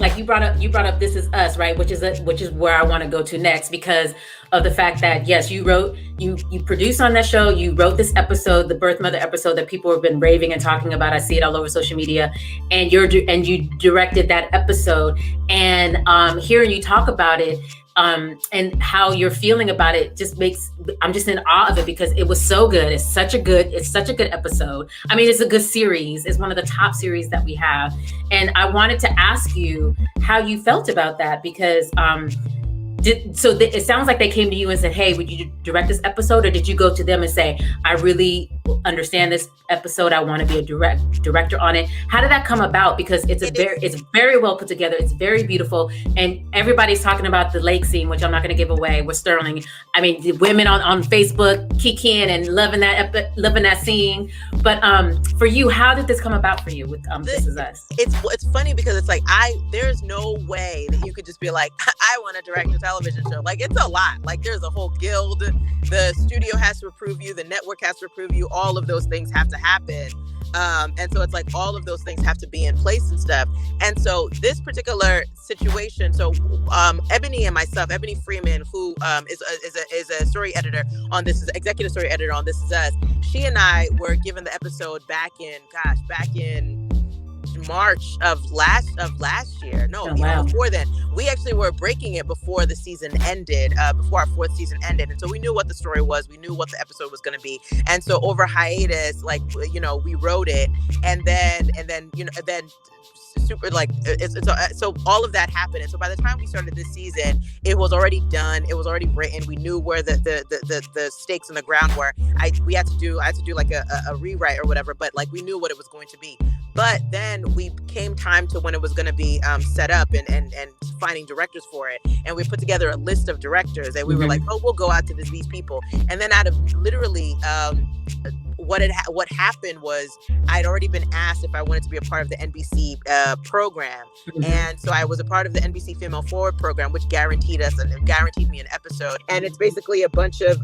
like you brought up This Is Us, right? Which is where I want to go to next, because of the fact that, yes, you produced on that show, you wrote this episode, the birth mother episode that people have been raving and talking about. I see it all over social media, and you directed that episode, and hearing you talk about it, and how you're feeling about it I'm just in awe of it, because it was so good. It's such a good episode. I mean, it's a good series. It's one of the top series that we have. And I wanted to ask you how you felt about that, because it sounds like they came to you and said, hey, would you direct this episode? Or did you go to them and say, I really understand this episode, I want to be a director on it? How did that come about? Because it's very well put together. It's very beautiful. And everybody's talking about the lake scene, which I'm not going to give away, with Sterling. I mean, the women on Facebook kikiing and loving that scene. But for you, how did this come about for you with This Is Us? It's funny, because it's like, there's no way that you could just be like, I want to direct a television show. Like, it's a lot. Like, there's a whole guild. The studio has to approve you. The network has to approve you. All of those things have to happen. And so it's like all of those things have to be in place and stuff. And so this particular situation, so Ebony and myself, Ebony Freeman, who is a story editor on this, is executive story editor on This Is Us. She and I were given the episode back in March of last year. Before then. We actually were breaking it before the season ended, before our fourth season ended. And so we knew what the story was. We knew what the episode was going to be. And so over hiatus, like, we wrote it, and then super, like, so all of that happened. And so by the time we started this season, it was already done. It was already written. We knew where the stakes in the ground were. I had to do like a rewrite or whatever, but like, we knew what it was going to be. But then we came time to when it was going to be set up and finding directors for it. And we put together a list of directors, and we were like, oh, we'll go out to these people. And then out of literally what happened was, I'd already been asked if I wanted to be a part of the NBC program. And so I was a part of the NBC Female Forward program, which guaranteed me an episode. And it's basically a bunch of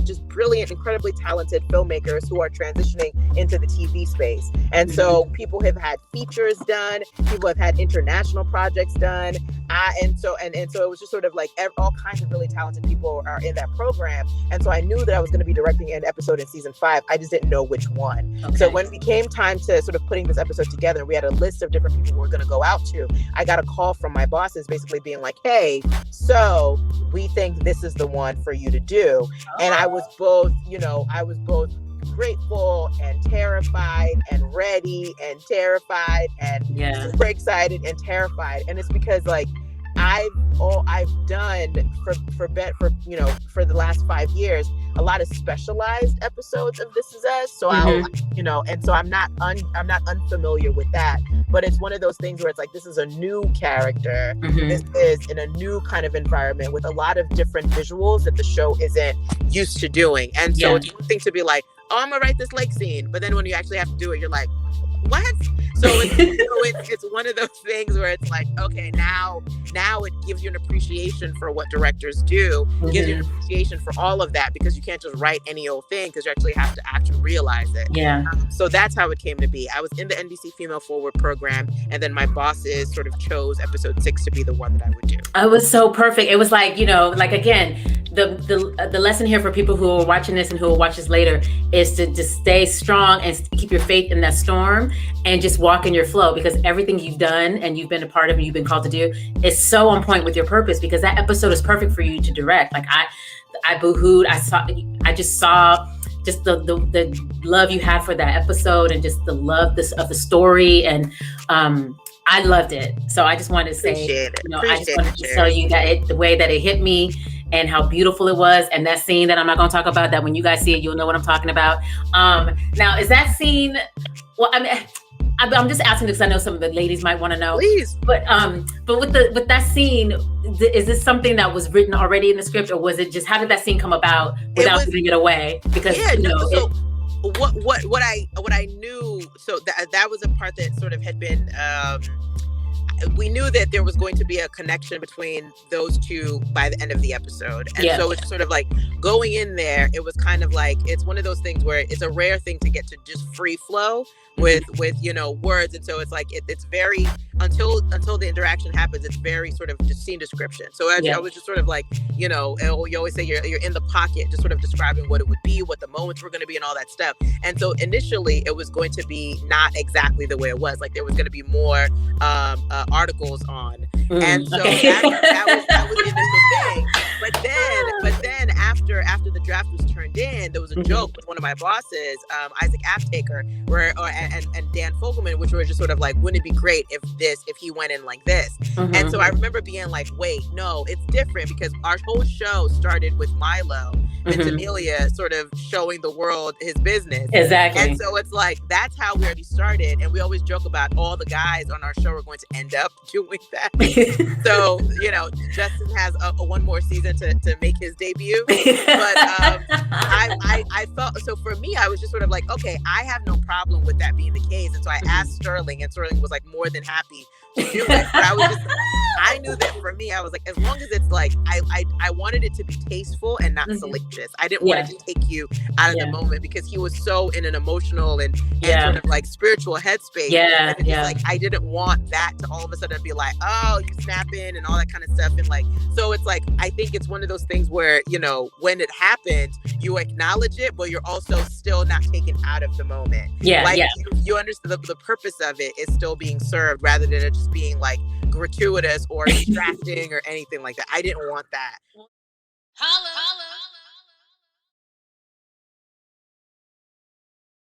just brilliant, incredibly talented filmmakers who are transitioning into the TV space. And so people have had features done, people have had international projects done. And so it was just sort of like all kinds of really talented people are in that program. And so I knew that I was going to be directing an episode in season 5. I just didn't know which one. Okay. So when it became time to sort of putting this episode together, we had a list of different people we were going to go out to. I got a call from my bosses basically being like, hey, so we think this is the one for you to do. And I was both grateful and terrified and ready and terrified and super excited and terrified. And it's because, like, I've done for the last 5 years a lot of specialized episodes of This Is Us. So and so I'm not unfamiliar with that. But it's one of those things where it's like, this is a new character. This is in a new kind of environment with a lot of different visuals that the show isn't used to doing. And so it's one thing to be like, oh, I'm gonna write this lake scene, but then when you actually have to do it, you're like, what? So it's one of those things where it's like, okay, now it gives you an appreciation for what directors do, gives you an appreciation for all of that, because you can't just write any old thing, because you actually have to actually realize it. So that's how it came to be. I was in the NBC Female Forward program, and then my bosses sort of chose episode 6 to be the one that I would do. It was so perfect. It was like, like, again, the lesson here for people who are watching this and who will watch this later is to just stay strong and keep your faith in that storm and just walk in your flow, because everything you've done and you've been a part of and you've been called to do is so on point with your purpose, because that episode is perfect for you to direct. Like, I boohooed. I just saw just the love you had for that episode, and just the love of the story, and I loved it. So I just wanted to say, I just wanted to tell you that the way that it hit me and how beautiful it was. And that scene that I'm not going to talk about, that when you guys see it, you'll know what I'm talking about. Now, is that scene, well, I mean, I'm just asking because I know some of the ladies might want to know. Please. But with that scene, is this something that was written already in the script, or was it just, how did that scene come about without giving it away? Because what I knew, so that was a part that sort of had been we knew that there was going to be a connection between those two by the end of the episode. And so it's sort of like going in there, it was kind of like, it's one of those things where it's a rare thing to get to just free flow with words. And so it's like, it's very, until the interaction happens, it's very sort of just scene description. So I was just sort of like, you always say you're in the pocket, just sort of describing what it would be, what the moments were going to be and all that stuff. And so initially it was going to be not exactly the way it was. Like there was going to be more articles on. And so that was the initial thing. But then after the draft was turned in, there was a joke with one of my bosses, Isaac Aftaker, and Dan Fogelman, which were just sort of like, wouldn't it be great if he went in like this? And so I remember being like, wait, no, it's different, because our whole show started with Milo and Amelia sort of showing the world his business. Exactly. And so it's like, that's how we already started. And we always joke about all the guys on our show are going to end up doing that. So, Justin has one more season to make his debut. But I felt, so for me, I was just sort of like, okay, I have no problem with that being the case. And so I asked Sterling, and Sterling was like more than happy to do it. But I knew that for me, I was like, as long as it's like, I wanted it to be tasteful and not salacious. I didn't want it to take you out of the moment, because he was so in an emotional and sort of like spiritual headspace. And it's like, I didn't want that to all of a sudden be like, oh, you snapping and all that kind of stuff. And like, so it's like, I think it's one of those things where, when it happened, you acknowledge it, but you're also still not taken out of the moment. You understand the purpose of it is still being served, rather than it just being like gratuitous or distracting or anything like that. I didn't want that. Holla.